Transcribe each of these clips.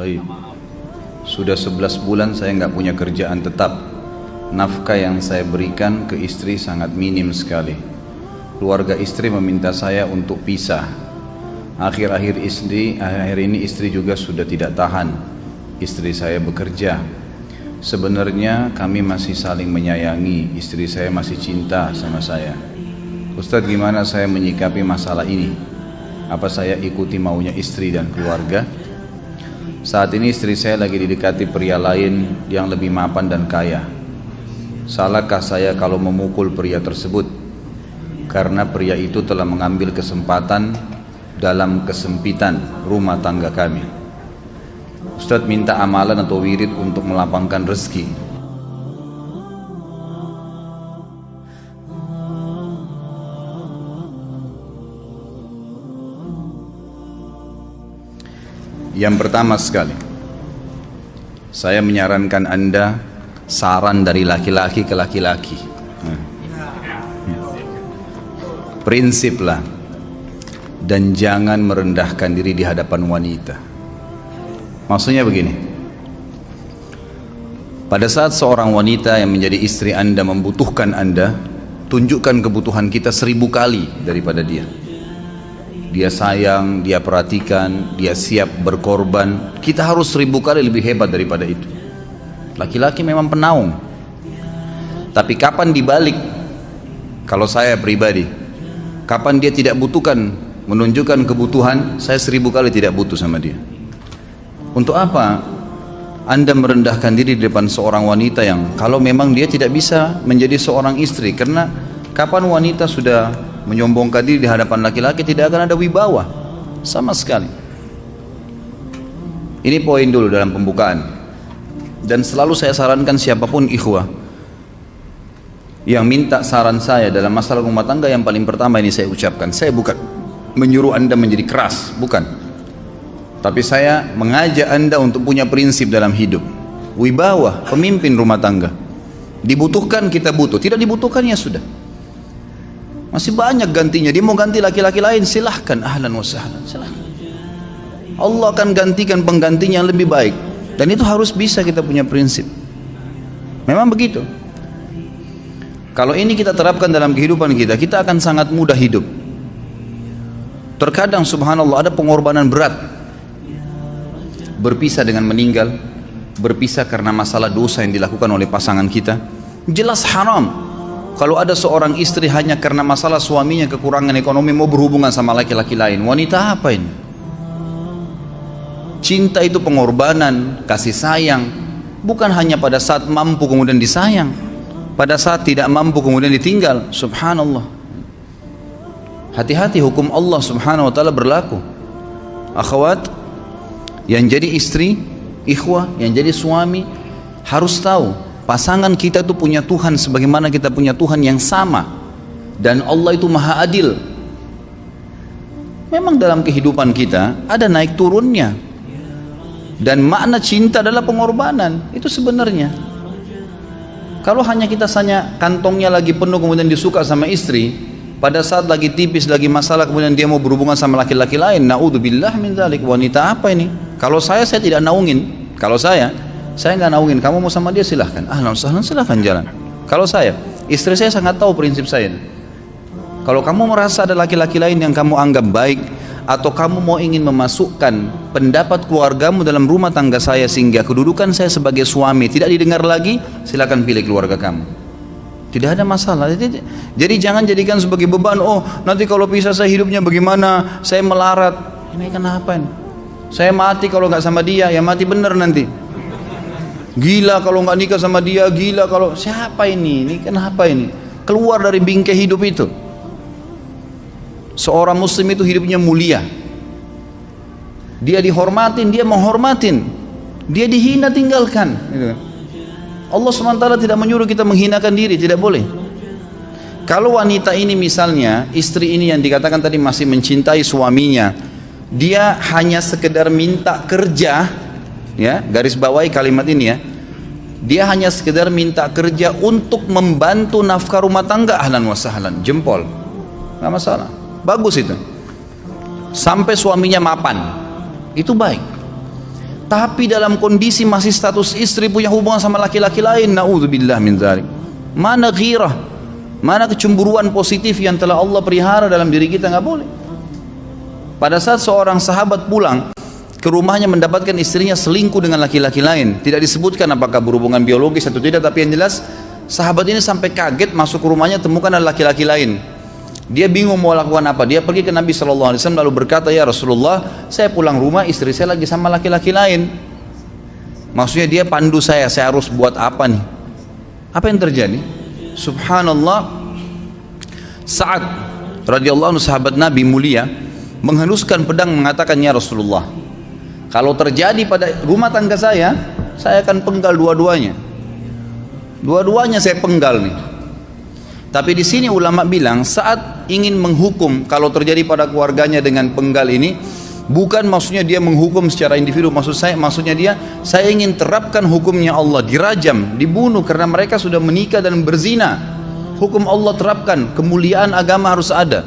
Baik. Sudah 11 bulan saya nggak punya kerjaan tetap. Nafkah yang saya berikan ke istri sangat minim sekali. Keluarga istri meminta saya untuk pisah. Akhir-akhir ini istri juga sudah tidak tahan. Istri saya bekerja. Sebenarnya kami masih saling menyayangi. Istri saya masih cinta sama saya. Ustadz, gimana saya menyikapi masalah ini? Apa saya ikuti maunya istri dan keluarga? Saat ini istri saya lagi didekati pria lain yang lebih mapan dan kaya. Salahkah saya kalau memukul pria tersebut? Karena pria itu telah mengambil kesempatan dalam kesempitan rumah tangga kami. Ustadz minta amalan atau wirid untuk melapangkan rezeki. Yang pertama sekali, saya menyarankan Anda saran dari laki-laki ke laki-laki. Prinsiplah dan jangan merendahkan diri di hadapan wanita. Maksudnya begini, pada saat seorang wanita yang menjadi istri Anda membutuhkan Anda, tunjukkan kebutuhan kita 1000 kali daripada dia. Dia sayang, dia perhatikan, dia siap berkorban. Kita harus 1000 kali lebih hebat daripada itu. Laki-laki memang penaung. Tapi kapan dibalik? Kalau saya pribadi, kapan dia tidak butuhkan, menunjukkan kebutuhan, saya 1000 kali tidak butuh sama dia. Untuk apa Anda merendahkan diri di depan seorang wanita yang kalau memang dia tidak bisa menjadi seorang istri? Karena kapan wanita sudah menyombongkan diri di hadapan laki-laki, tidak akan ada wibawa sama sekali. Ini poin dulu dalam pembukaan. Dan selalu saya sarankan siapapun ikhwah yang minta saran saya dalam masalah rumah tangga, yang paling pertama ini saya ucapkan, saya bukan menyuruh Anda menjadi keras, bukan. Tapi saya mengajak Anda untuk punya prinsip dalam hidup. Wibawa, pemimpin rumah tangga. Dibutuhkan kita butuh, tidak dibutuhkan ya sudah. Masih banyak gantinya. Dia mau ganti laki-laki lain, silahkan, ahlan wa sahlan, silahkan. Allah akan gantikan penggantinya yang lebih baik. Dan itu harus bisa kita punya prinsip. Memang begitu. Kalau ini kita terapkan dalam kehidupan kita, kita akan sangat mudah hidup. Terkadang subhanallah ada pengorbanan berat. Berpisah dengan meninggal, berpisah karena masalah dosa yang dilakukan oleh pasangan kita, jelas haram. Kalau ada seorang istri hanya karena masalah suaminya kekurangan ekonomi mau berhubungan sama laki-laki lain, wanita apa ini? Cinta itu pengorbanan, kasih sayang. Bukan hanya pada saat mampu kemudian disayang, pada saat tidak mampu kemudian ditinggal. Subhanallah. Hati-hati, hukum Allah subhanahu wa ta'ala berlaku. Akhwat yang jadi istri, ikhwah yang jadi suami, harus tahu pasangan kita itu punya Tuhan sebagaimana kita punya Tuhan yang sama. Dan Allah itu maha adil. Memang dalam kehidupan kita ada naik turunnya. Dan makna cinta adalah pengorbanan. Itu sebenarnya. Kalau hanya kita kantongnya lagi penuh kemudian disuka sama istri, pada saat lagi tipis, lagi masalah kemudian dia mau berhubungan sama laki-laki lain, naudzubillah min dzalik. Wanita apa ini? Kalau saya tidak naungin. Kalau saya nggak naungin. Kamu mau sama dia silahkan, ahlan sahlan, silahkan jalan. Kalau saya, istri saya sangat tahu prinsip saya. Kalau kamu merasa ada laki-laki lain yang kamu anggap baik, atau kamu mau ingin memasukkan pendapat keluargamu dalam rumah tangga saya sehingga kedudukan saya sebagai suami tidak didengar lagi, silakan pilih keluarga kamu. Tidak ada masalah. Jadi jangan jadikan sebagai beban. Oh, nanti kalau pisah saya hidupnya bagaimana? Saya melarat. Ini kenapa ini? Saya mati kalau nggak sama dia, ya mati bener nanti. Gila kalau nggak nikah sama dia, gila kalau siapa ini? Ini kenapa ini? Keluar dari bingkai hidup itu. Seorang muslim itu hidupnya mulia. Dia dihormatin, dia menghormatin. Dia dihina, tinggalkan. Allah SWT tidak menyuruh kita menghinakan diri, tidak boleh. Kalau wanita ini misalnya, istri ini yang dikatakan tadi masih mencintai suaminya, dia hanya sekedar minta kerja, ya, garis bawahi kalimat ini ya. Dia hanya sekedar minta kerja untuk membantu nafkah rumah tangga, ahlan wa sahlan, jempol. Nggak masalah. Bagus itu. Sampai suaminya mapan. Itu baik. tapi dalam kondisi masih status istri punya hubungan sama laki-laki lain, naudzubillah min dzalik. Mana ghirah, mana kecemburuan positif yang telah Allah pelihara dalam diri kita? Nggak boleh. Pada saat seorang sahabat pulang ke rumahnya mendapatkan istrinya selingkuh dengan laki-laki lain, tidak disebutkan apakah berhubungan biologis atau tidak, tapi yang jelas sahabat ini sampai kaget, masuk ke rumahnya temukan ada laki-laki lain. Dia bingung mau lakukan apa. Dia pergi ke Nabi SAW lalu berkata, ya Rasulullah, saya pulang rumah istri saya lagi sama laki-laki lain. Maksudnya dia pandu saya harus buat apa nih? Apa yang terjadi? Subhanallah, Sa'ad radhiyallahu anhu sahabat Nabi mulia menghenuskan pedang mengatakan, ya Rasulullah, kalau terjadi pada rumah tangga saya akan penggal dua-duanya. Dua-duanya saya penggal nih. Tapi di sini ulama bilang saat ingin menghukum kalau terjadi pada keluarganya dengan penggal ini, bukan maksudnya dia menghukum secara individu, maksudnya dia, saya ingin terapkan hukumnya Allah, dirajam, dibunuh karena mereka sudah menikah dan berzina. Hukum Allah terapkan, kemuliaan agama harus ada.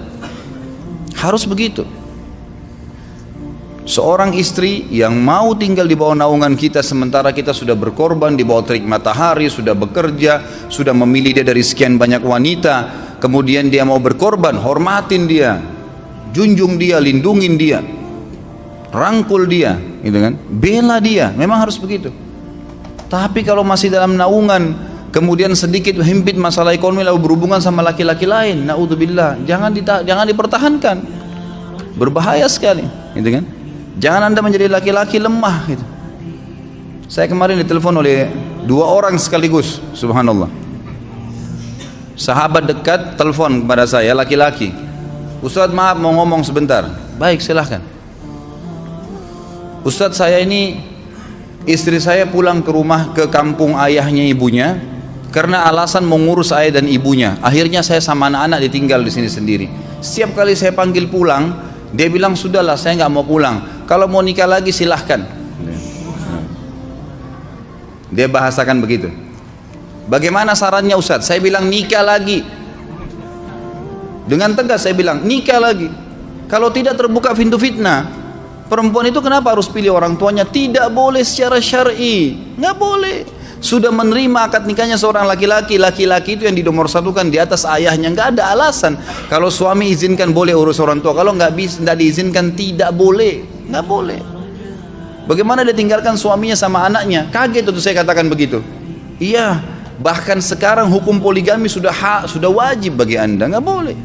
Harus begitu. Seorang istri yang mau tinggal di bawah naungan kita sementara kita sudah berkorban di bawah terik matahari, sudah bekerja, sudah memilih dia dari sekian banyak wanita, kemudian dia mau berkorban, hormatin dia, junjung dia, lindungin dia, rangkul dia, gitu kan, bela dia, memang harus begitu. Tapi kalau masih dalam naungan, kemudian sedikit himpit masalah ekonomi lalu berhubungan sama laki-laki lain, naudzubillah, jangan dipertahankan, berbahaya sekali, gitu kan. Jangan Anda menjadi laki-laki lemah gitu. Saya kemarin ditelepon oleh dua orang sekaligus, subhanallah. Sahabat dekat telepon kepada saya, laki-laki. Ustadz, maaf mau ngomong sebentar. Baik, silahkan. Ustadz, saya ini istri saya pulang ke rumah ke kampung ayahnya ibunya karena alasan mengurus ayah dan ibunya. Akhirnya saya sama anak-anak ditinggal di sini sendiri. Setiap kali saya panggil pulang, dia bilang sudahlah saya nggak mau pulang. Kalau mau nikah lagi silahkan. Dia bahasakan begitu. Bagaimana sarannya Ustadz? Saya bilang nikah lagi. Dengan tegas saya bilang nikah lagi. Kalau tidak terbuka pintu fitnah. Perempuan itu kenapa harus pilih orang tuanya? Tidak boleh secara syar'i. Nggak boleh. Sudah menerima akad nikahnya seorang laki-laki, laki-laki itu yang dinomorsatukan di atas ayahnya, nggak ada alasan. Kalau suami izinkan boleh urus orang tua, kalau nggak diizinkan tidak boleh, nggak boleh. Bagaimana dia tinggalkan suaminya sama anaknya? Kaget itu saya katakan begitu. Iya, bahkan sekarang hukum poligami sudah wajib bagi Anda, nggak boleh,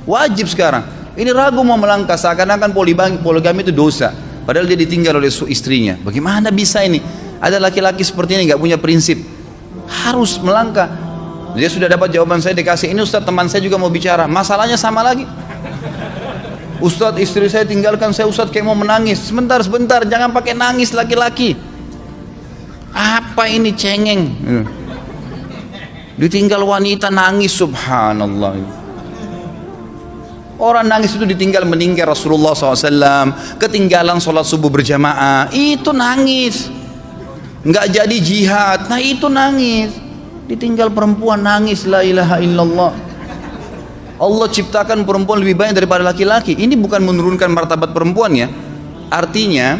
wajib sekarang. Ini ragu mau melangkah seakan-akan poligami itu dosa, padahal dia ditinggal oleh istrinya. Bagaimana bisa ini? Ada laki-laki seperti ini nggak punya prinsip, harus melangkah. Dia sudah dapat jawaban saya dikasih ini, Ustadz teman saya juga mau bicara, masalahnya sama lagi. Ustadz istri saya tinggalkan saya, Ustadz kayak mau menangis. Sebentar, jangan pakai nangis laki-laki. Apa ini cengeng? Ditinggal wanita nangis, subhanallah. Orang nangis itu ditinggal meninggal Rasulullah SAW, ketinggalan sholat subuh berjamaah, itu nangis. Nggak jadi jihad, nah itu nangis. Ditinggal perempuan nangis, la ilaha illallah. Allah ciptakan perempuan lebih banyak daripada laki-laki. Ini bukan menurunkan martabat perempuan ya. Artinya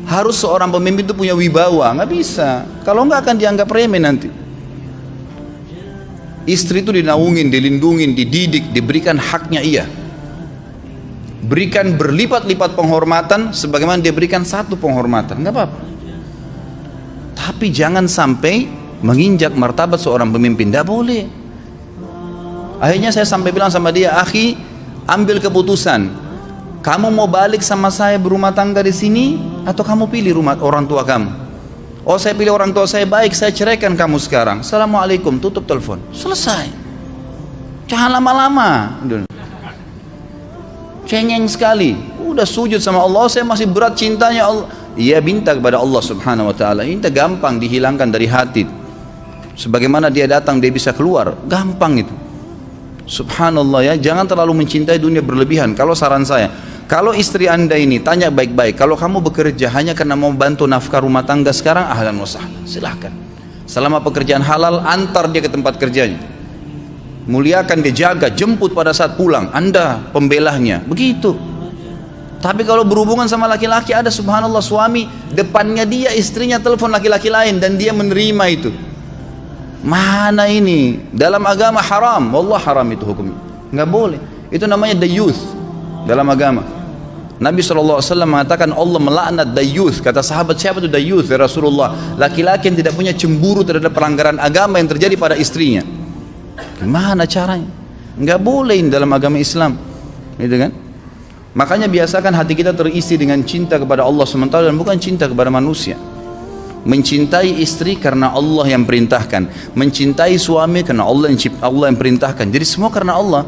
harus seorang pemimpin itu punya wibawa. Nggak bisa, kalau nggak akan dianggap remeh nanti. Istri itu dinaungin, dilindungin, dididik, diberikan haknya ia. Berikan berlipat-lipat penghormatan sebagaimana dia berikan satu penghormatan, nggak apa-apa. Tapi jangan sampai menginjak martabat seorang pemimpin, tidak boleh. Akhirnya saya sampai bilang sama dia, akhi, ambil keputusan. Kamu mau balik sama saya berumah tangga di sini, atau kamu pilih rumah orang tua kamu? Oh, saya pilih orang tua saya, baik, saya ceraikan kamu sekarang. Assalamualaikum, tutup telepon, selesai. Jangan lama-lama. Cengeng sekali. Udah sujud sama Allah, saya masih berat cintanya Allah. Ia minta kepada Allah subhanahu wa ta'ala, minta gampang dihilangkan dari hati. Sebagaimana dia datang dia bisa keluar, gampang itu. Subhanallah ya, jangan terlalu mencintai dunia berlebihan. Kalau saran saya, kalau istri Anda ini tanya baik-baik, kalau kamu bekerja hanya karena mau bantu nafkah rumah tangga sekarang, ahlan wa sahlan, silahkan. Selama pekerjaan halal, antar dia ke tempat kerjanya, muliakan dia, jaga, jemput pada saat pulang, Anda pembelahnya, begitu. Tapi kalau berhubungan sama laki-laki, ada subhanallah suami depannya dia istrinya telepon laki-laki lain dan dia menerima itu. Mana ini? Dalam agama haram, wallah haram itu hukumnya. Nggak boleh. Itu namanya dayuth dalam agama. Nabi SAW mengatakan Allah melaknat dayuth. Kata sahabat, siapa itu dayuth ya Rasulullah? Laki-laki yang tidak punya cemburu terhadap pelanggaran agama yang terjadi pada istrinya. Gimana caranya? Nggak boleh dalam agama Islam, gitu kan? Makanya biasakan hati kita terisi dengan cinta kepada Allah SWT dan bukan cinta kepada manusia. Mencintai istri karena Allah yang perintahkan, mencintai suami karena Allah yang perintahkan. Jadi semua karena Allah.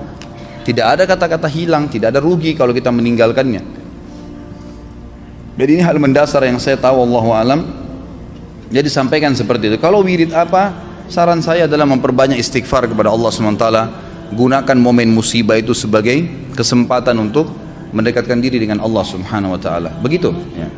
Tidak ada kata-kata hilang, tidak ada rugi kalau kita meninggalkannya. Jadi ini hal mendasar yang saya tahu, Allahu alam. Jadi sampaikan seperti itu. Kalau wirid apa? Saran saya adalah memperbanyak istighfar kepada Allah SWT. Gunakan momen musibah itu sebagai kesempatan untuk mendekatkan diri dengan Allah Subhanahu wa taala. Begitu ya.